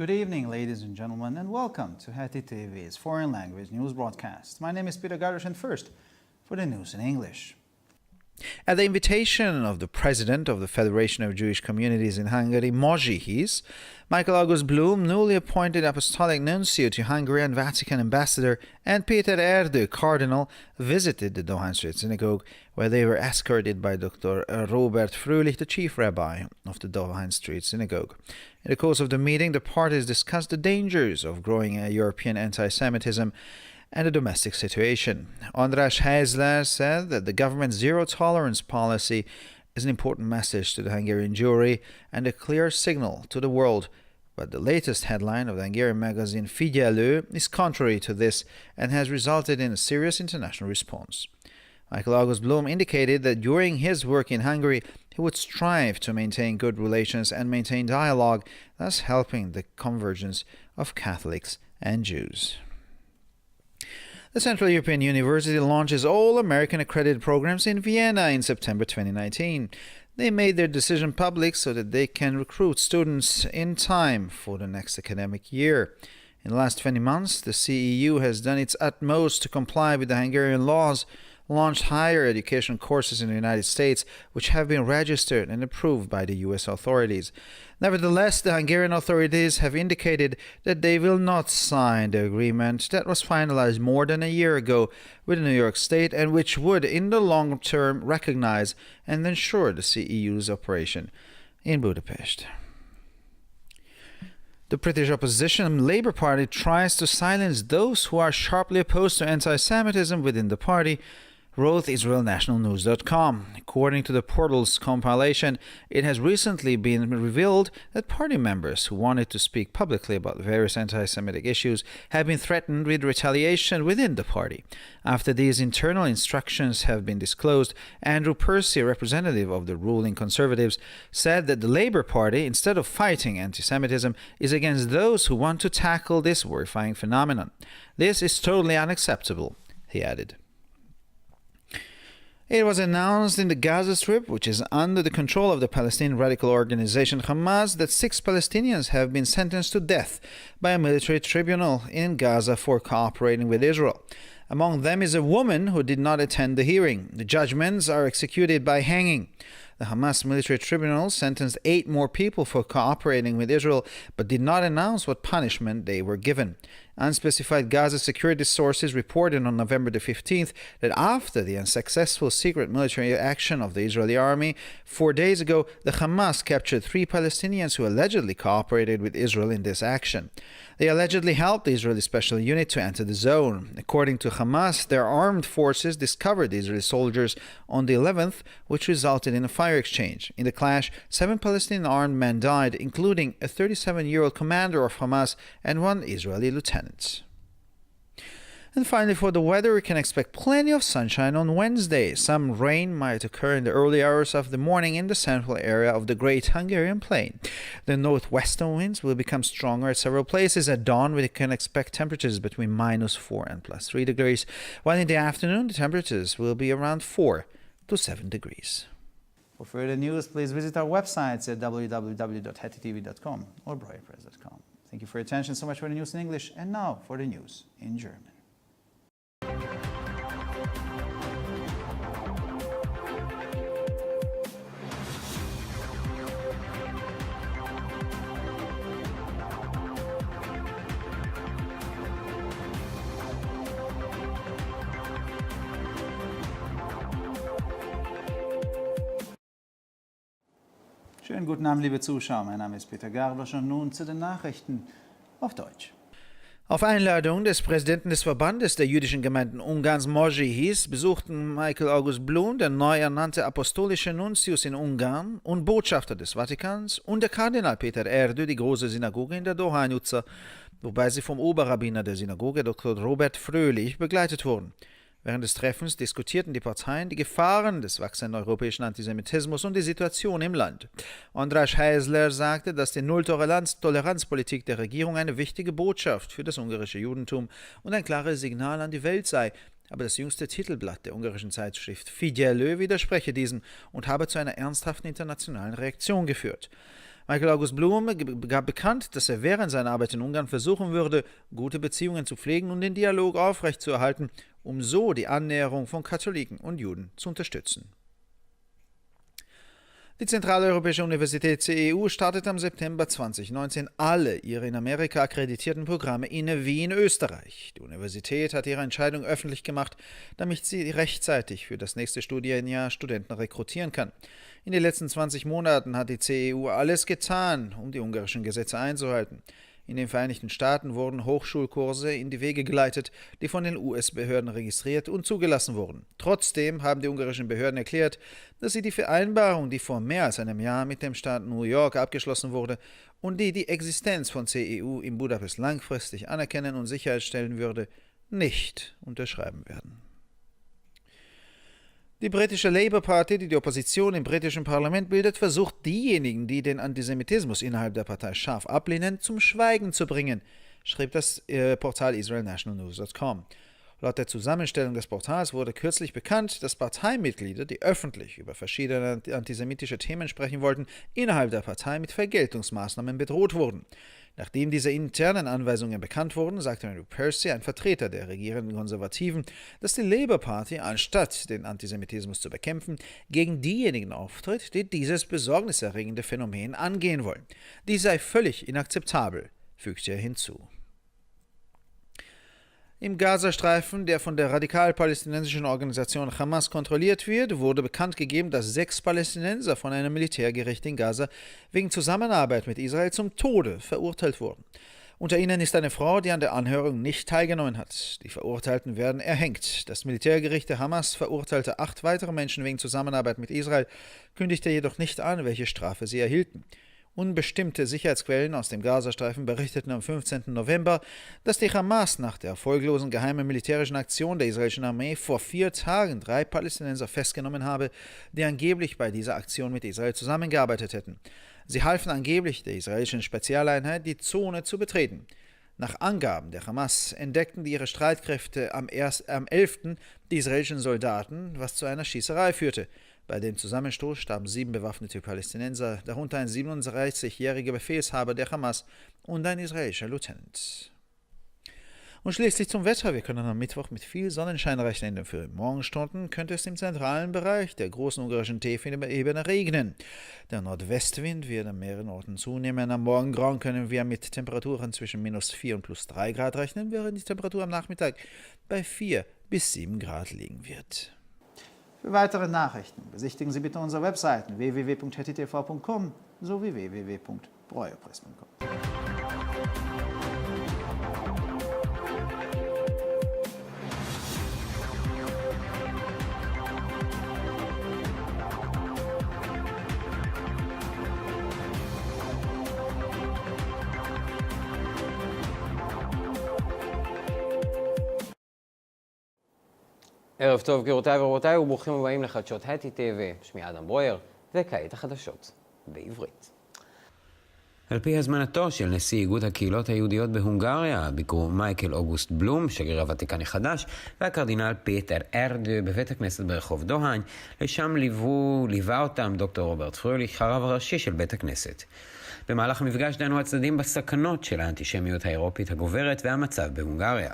Good evening, ladies and gentlemen, and welcome to Heti TV's foreign language news broadcast. My name is Peter Gardosh, and first, for the news in English. At the invitation of the President of the Federation of Jewish Communities in Hungary, Mozsi Hisz, Michael August Blum, newly appointed Apostolic Nuncio to Hungary and Vatican Ambassador, and Péter Erdő, Cardinal, visited the Dohány Street Synagogue, where they were escorted by Dr. Robert Fröhlich, the Chief Rabbi of the Dohány Street Synagogue. In the course of the meeting, the parties discussed the dangers of growing European anti-Semitism and the domestic situation. András Heizler said that the government's zero-tolerance policy is an important message to the Hungarian Jewry and a clear signal to the world. But the latest headline of the Hungarian magazine Figyelő is contrary to this and has resulted in a serious international response. Michael August Blum indicated that during his work in Hungary, he would strive to maintain good relations and maintain dialogue, thus helping the convergence of Catholics and Jews. The Central European University launches all American accredited programs in Vienna in September 2019. They made their decision public so that they can recruit students in time for the next academic year. In the last 20 months, the CEU has done its utmost to comply with the Hungarian laws, launched higher education courses in the United States, which have been registered and approved by the U.S. authorities. Nevertheless, the Hungarian authorities have indicated that they will not sign the agreement that was finalized more than a year ago with New York State and which would, in the long term, recognize and ensure the CEU's operation in Budapest. The British opposition Labour Party tries to silence those who are sharply opposed to anti-Semitism within the party, wrote IsraelNationalNews.com. According to the portal's compilation, it has recently been revealed that party members who wanted to speak publicly about various anti-Semitic issues have been threatened with retaliation within the party. After these internal instructions have been disclosed, Andrew Percy, a representative of the ruling Conservatives, said that the Labour Party, instead of fighting anti-Semitism, is against those who want to tackle this horrifying phenomenon. This is totally unacceptable, he added. It was announced in the Gaza Strip, which is under the control of the Palestinian radical organization Hamas, that 6 Palestinians have been sentenced to death by a military tribunal in Gaza for cooperating with Israel. Among them is a woman who did not attend the hearing. The judgments are executed by hanging. The Hamas military tribunal sentenced 8 more people for cooperating with Israel, but did not announce what punishment they were given. Unspecified Gaza security sources reported on November the 15th that after the unsuccessful secret military action of the Israeli army 4 days ago, the Hamas captured 3 Palestinians who allegedly cooperated with Israel in this action. They allegedly helped the Israeli special unit to enter the zone. According to Hamas, their armed forces discovered the Israeli soldiers on the 11th, which resulted in a fire exchange. In the clash, 7 Palestinian armed men died, including a 37-year-old commander of Hamas and 1 Israeli lieutenant. And finally, for the weather, we can expect plenty of sunshine on Wednesday. Some rain might occur in the early hours of the morning in the central area of the Great Hungarian Plain. The northwestern winds will become stronger at several places. At dawn, we can expect temperatures between -4 and +3 degrees, while in the afternoon, the temperatures will be around 4 to 7 degrees. For further news, please visit our websites at www.hetitv.com or breuerpress.com. Thank you for your attention. So much for the news in English, and now for the news in German. Schönen guten Abend, liebe Zuschauer. Mein Name ist Peter Gardosch und nun zu den Nachrichten auf Deutsch. Auf Einladung des Präsidenten des Verbandes der jüdischen Gemeinden Ungarns, Mozsi Hisz, besuchten Michael August Blum, der neu ernannte apostolische Nuntius in Ungarn und Botschafter des Vatikans, und der Kardinal Péter Erdő die große Synagoge in der Dohány utca, wobei sie vom Oberrabbiner der Synagoge, Dr. Robert Fröhlich, begleitet wurden. Während des Treffens diskutierten die Parteien die Gefahren des wachsenden europäischen Antisemitismus und die Situation im Land. András Heizler sagte, dass die Null-Toleranz-Politik der Regierung eine wichtige Botschaft für das ungarische Judentum und ein klares Signal an die Welt sei. Aber das jüngste Titelblatt der ungarischen Zeitschrift Figyelő widerspreche diesem und habe zu einer ernsthaften internationalen Reaktion geführt. Michael August Blum gab bekannt, dass er während seiner Arbeit in Ungarn versuchen würde, gute Beziehungen zu pflegen und den Dialog aufrechtzuerhalten, um so die Annäherung von Katholiken und Juden zu unterstützen. Die Zentraleuropäische Universität CEU startet am September 2019 alle ihre in Amerika akkreditierten Programme in Wien, Österreich. Die Universität hat ihre Entscheidung öffentlich gemacht, damit sie rechtzeitig für das nächste Studienjahr Studenten rekrutieren kann. In den letzten 20 Monaten hat die CEU alles getan, um die ungarischen Gesetze einzuhalten. In den Vereinigten Staaten wurden Hochschulkurse in die Wege geleitet, die von den US-Behörden registriert und zugelassen wurden. Trotzdem haben die ungarischen Behörden erklärt, dass sie die Vereinbarung, die vor mehr als einem Jahr mit dem Staat New York abgeschlossen wurde und die Existenz von CEU in Budapest langfristig anerkennen und sicherstellen würde, nicht unterschreiben werden. Die britische Labour Party, die die Opposition im britischen Parlament bildet, versucht diejenigen, die den Antisemitismus innerhalb der Partei scharf ablehnen, zum Schweigen zu bringen, schrieb das Portal israelnationalnews.com. Laut der Zusammenstellung des Portals wurde kürzlich bekannt, dass Parteimitglieder, die öffentlich über verschiedene antisemitische Themen sprechen wollten, innerhalb der Partei mit Vergeltungsmaßnahmen bedroht wurden. Nachdem diese internen Anweisungen bekannt wurden, sagte Andrew Percy, ein Vertreter der regierenden Konservativen, dass die Labour Party, anstatt den Antisemitismus zu bekämpfen, gegen diejenigen auftritt, die dieses besorgniserregende Phänomen angehen wollen. Dies sei völlig inakzeptabel, fügte er hinzu. Im Gazastreifen, der von der radikal-palästinensischen Organisation Hamas kontrolliert wird, wurde bekannt gegeben, dass 6 Palästinenser von einem Militärgericht in Gaza wegen Zusammenarbeit mit Israel zum Tode verurteilt wurden. Unter ihnen ist eine Frau, die an der Anhörung nicht teilgenommen hat. Die Verurteilten werden erhängt. Das Militärgericht der Hamas verurteilte 8 weitere Menschen wegen Zusammenarbeit mit Israel, kündigte jedoch nicht an, welche Strafe sie erhielten. Unbestimmte Sicherheitsquellen aus dem Gazastreifen berichteten am 15. November, dass die Hamas nach der erfolglosen geheimen militärischen Aktion der israelischen Armee vor 4 Tagen 3 Palästinenser festgenommen habe, die angeblich bei dieser Aktion mit Israel zusammengearbeitet hätten. Sie halfen angeblich der israelischen Spezialeinheit, die Zone zu betreten. Nach Angaben der Hamas entdeckten ihre Streitkräfte am 11. die israelischen Soldaten, was zu einer Schießerei führte. Bei dem Zusammenstoß starben 7 bewaffnete Palästinenser, darunter ein 37-jähriger Befehlshaber der Hamas und ein israelischer Lieutenant. Und schließlich zum Wetter. Wir können am Mittwoch mit viel Sonnenschein rechnen. Für Morgenstunden könnte es im zentralen Bereich der großen ungarischen Tiefebene regnen. Der Nordwestwind wird an mehreren Orten zunehmen. Am Morgengrauen können wir mit Temperaturen zwischen -4 und +3 Grad rechnen, während die Temperatur am Nachmittag bei 4 bis 7 Grad liegen wird. Für weitere Nachrichten besichtigen Sie bitte unsere Webseiten www.hettitv.com sowie www.breuerpress.com. ערב טוב גבירותיי ורבותיי וברוכים הבאים לחדשות הטי TV. שמי אדם ברויר, וכעת החדשות בעברית. על פי הזמנתו של נשיא איגוד הקהילות היהודיות בהונגריה, ביקרו מייקל אוגוסט בלום, שגריר הוותיקן החדש, והקרדינל פיטר ארד בבית הכנסת ברחוב דוהאן. לשם ליווה אותם דוקטור רוברט פרויליך, הרב הראשי של בית הכנסת. במהלך המפגש דנו הצדדים בסכנות של האנטישמיות האירופית הגוברת והמצב בהונגריה.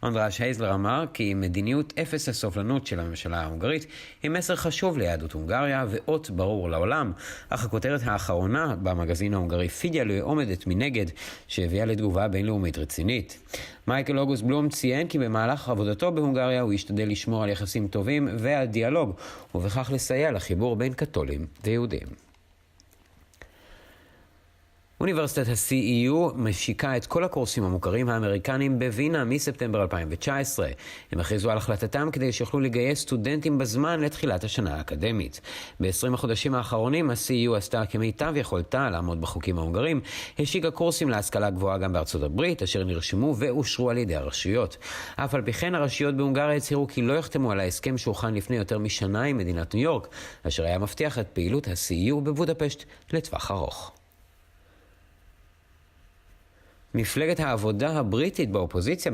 אנדרש הייזלר אמר כי מדיניות אפס הסובלנות של הממשלה ההונגרית היא מסר חשוב ליהדות הונגריה ואות ברור לעולם, אך הכותרת האחרונה במגזין ההונגרי פידיה עומדת מנגד, שהביאה לתגובה בינלאומית רצינית. מייקל אוגוסט בלום ציין כי במהלך עבודתו בהונגריה הוא ישתדל לשמור על יחסים טובים ועל דיאלוג, ובכך לסייע לחיבור בין קתולים ויהודים. אוניברסיטת ה-CEU משיקה את כל הקורסים המוכרים האמריקנים בווינה מספטמבר 2019. הם הכריזו על החלטתם כדי שיוכלו לגייס סטודנטים בזמן לתחילת השנה האקדמית. ב-20 החודשים האחרונים ה-CEU עשתה כמיטב יכולתה לעמוד בחוקים ההונגרים, השיקה קורסים להשכלה גבוהה גם בארצות הברית, אשר נרשמו ואושרו על ידי הרשויות. אף על פי כן הרשויות בהונגריה הצהירו כי לא יחתמו על ההסכם שהוכן לפני יותר משנה עם מדינת ניו יורק, אשר היה מבטיח את פעילות ה-CEU בבודפשט לטווח ארוך. מפלגת העבודה הבריטית באופוזיציה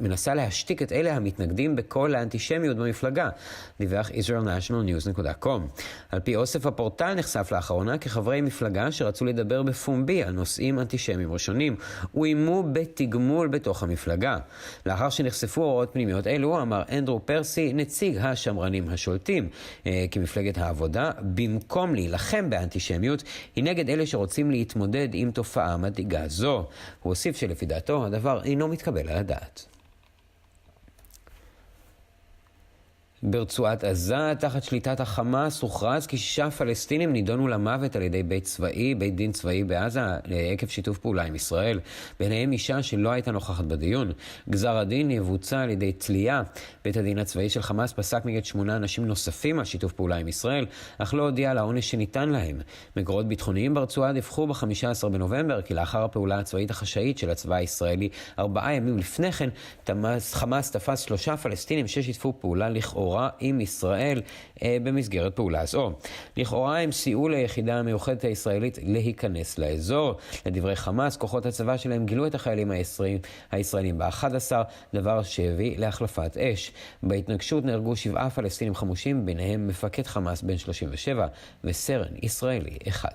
מנסה להשתיק את אלה המתנגדים בכל לאנטישמיות במפלגה, דיווח israelnationalnews.com. על פי אוסף הפורטל נחשף לאחרונה כחברי מפלגה שרצו לדבר בפומבי על נושאים אנטישמיים ראשונים, ואיימו בתגמול בתוך המפלגה. לאחר שנחשפו הוראות פנימיות אלו, אמר אנדרו פרסי, נציג השמרנים השולטים, כי מפלגת העבודה, במקום להילחם באנטישמיות, היא נגד אלה שרוצים להתמודד עם תופעה מדאיגה זו. הוא הוסיף שלפי דעתו הדבר אינו מתקבל על הדעת. ברצועת עזה, תחת שליטת החמאס, הוכרז כי 6 פלסטינים נידונו למוות על ידי בית דין צבאי בעזה עקב שיתוף פעולה עם ישראל. ביניהם אישה שלא הייתה נוכחת בדיון. גזר הדין יבוצע על ידי תלייה. בית הדין הצבאי של חמאס פסק נגד 8 אנשים נוספים על שיתוף פעולה עם ישראל, אך לא הודיע על העונש שניתן להם. מקורות ביטחוניים ברצועה דיווחו ב-15 בנובמבר כי לאחר הפעולה הצבאית החשאית של הצבא הישראלי 4 ימים לפני כן, חמאס תפס 3 פלסטינים ששיתפו פעולה לכאורה עם ישראל במסגרת פעולה זו. לכאורה הם סייעו ליחידה המיוחדת הישראלית להיכנס לאזור. לדברי חמאס, כוחות הצבא שלהם גילו את החיילים הישראלים ב-11, דבר שהביא להחלפת אש. בהתנגשות נהרגו 7 פלסטינים חמושים, ביניהם מפקד חמאס בן 37 וסרן ישראלי אחד.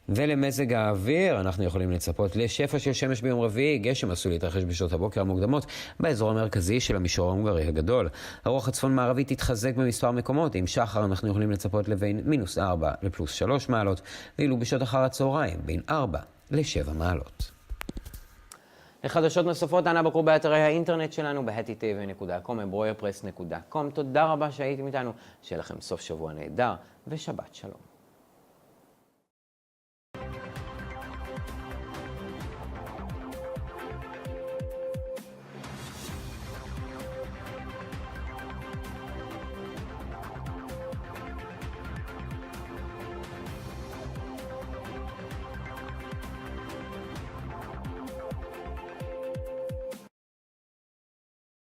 ולמזג האוויר, אנחנו יכולים לצפות לשפע של שמש ביום רביעי, גשם עשוי להתרחש בשעות הבוקר המוקדמות באזור המרכזי של המישור ההונגרי הגדול. הרוח הצפון מערבית תתחזק במספר מקומות, עם שחר אנחנו יכולים לצפות לבין -4 ל+3 מעלות, ואילו בשעות אחר הצהריים בין 4 ל7 מעלות. לחדשות נוספות, אנא בקרו באתרי האינטרנט שלנו ב-hetitv.com, embroiderpress.com. תודה רבה שהייתם איתנו, שיהיה לכם סוף שבוע נהדר ושבת שלום.